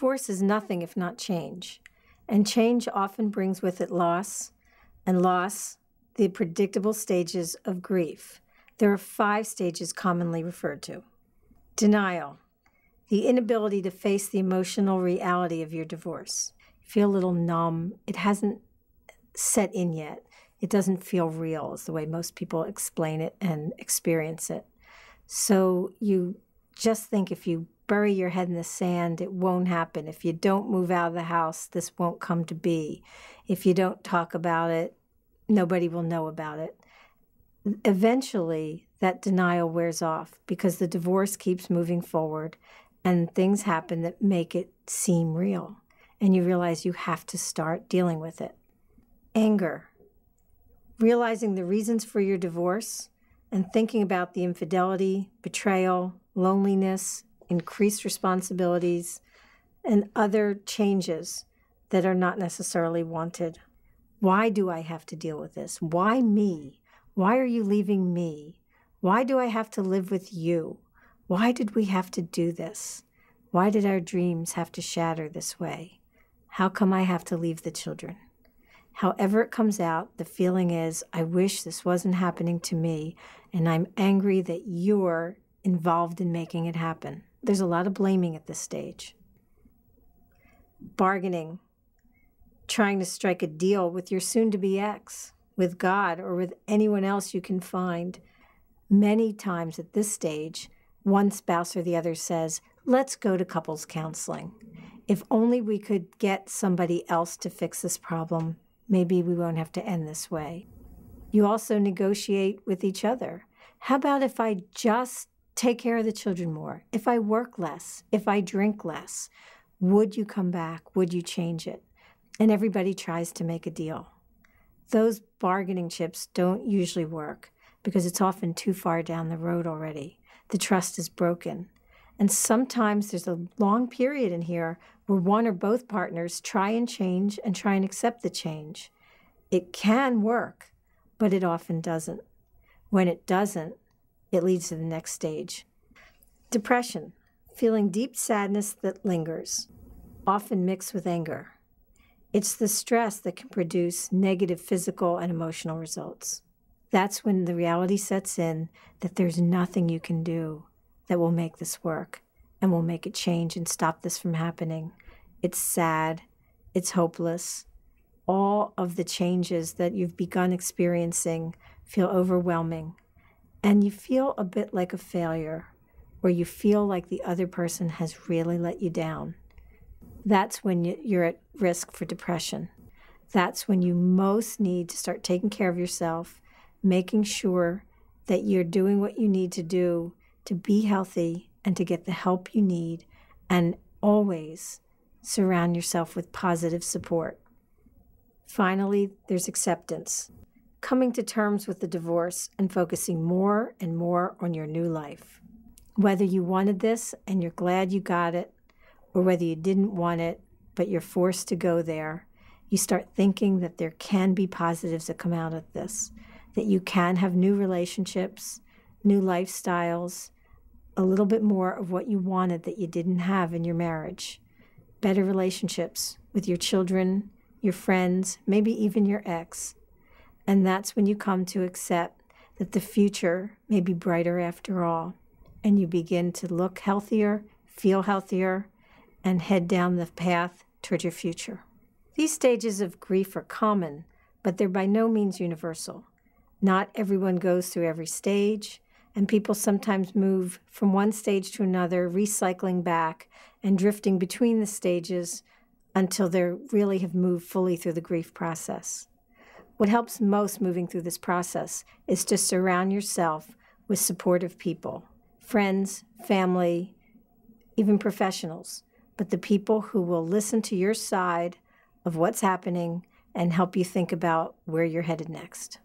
Divorce is nothing if not change, and change often brings with it loss, and loss, the predictable stages of grief. There are 5 stages commonly referred to. Denial, the inability to face the emotional reality of your divorce. You feel a little numb. It hasn't set in yet. It doesn't feel real, is the way most people explain it and experience it. So you just think if you bury your head in the sand, it won't happen. If you don't move out of the house, this won't come to be. If you don't talk about it, nobody will know about it. Eventually, that denial wears off because the divorce keeps moving forward and things happen that make it seem real. And you realize you have to start dealing with it. Anger, realizing the reasons for your divorce and thinking about the infidelity, betrayal, loneliness, increased responsibilities, and other changes that are not necessarily wanted. Why do I have to deal with this? Why me? Why are you leaving me? Why do I have to live with you? Why did we have to do this? Why did our dreams have to shatter this way? How come I have to leave the children? However it comes out, the feeling is, I wish this wasn't happening to me, and I'm angry that you're involved in making it happen. There's a lot of blaming at this stage. Bargaining, trying to strike a deal with your soon-to-be ex, with God, or with anyone else you can find. Many times at this stage, one spouse or the other says, let's go to couples counseling. If only we could get somebody else to fix this problem, maybe we won't have to end this way. You also negotiate with each other. How about if I just take care of the children more? If I work less, if I drink less, would you come back? Would you change it? And everybody tries to make a deal. Those bargaining chips don't usually work because it's often too far down the road already. The trust is broken. And sometimes there's a long period in here where one or both partners try and change and try and accept the change. It can work, but it often doesn't. When it doesn't, it leads to the next stage. Depression, feeling deep sadness that lingers, often mixed with anger. It's the stress that can produce negative physical and emotional results. That's when the reality sets in that there's nothing you can do that will make this work and will make it change and stop this from happening. It's sad. It's hopeless. All of the changes that you've begun experiencing feel overwhelming. And you feel a bit like a failure, where you feel like the other person has really let you down. That's when you're at risk for depression. That's when you most need to start taking care of yourself, making sure that you're doing what you need to do to be healthy and to get the help you need, and always surround yourself with positive support. Finally, there's acceptance. Coming to terms with the divorce and focusing more and more on your new life. Whether you wanted this and you're glad you got it, or whether you didn't want it, but you're forced to go there, you start thinking that there can be positives that come out of this, that you can have new relationships, new lifestyles, a little bit more of what you wanted that you didn't have in your marriage, better relationships with your children, your friends, maybe even your ex. And that's when you come to accept that the future may be brighter after all, and you begin to look healthier, feel healthier, and head down the path toward your future. These stages of grief are common, but they're by no means universal. Not everyone goes through every stage, and people sometimes move from one stage to another, recycling back and drifting between the stages until they really have moved fully through the grief process. What helps most moving through this process is to surround yourself with supportive people, friends, family, even professionals, but the people who will listen to your side of what's happening and help you think about where you're headed next.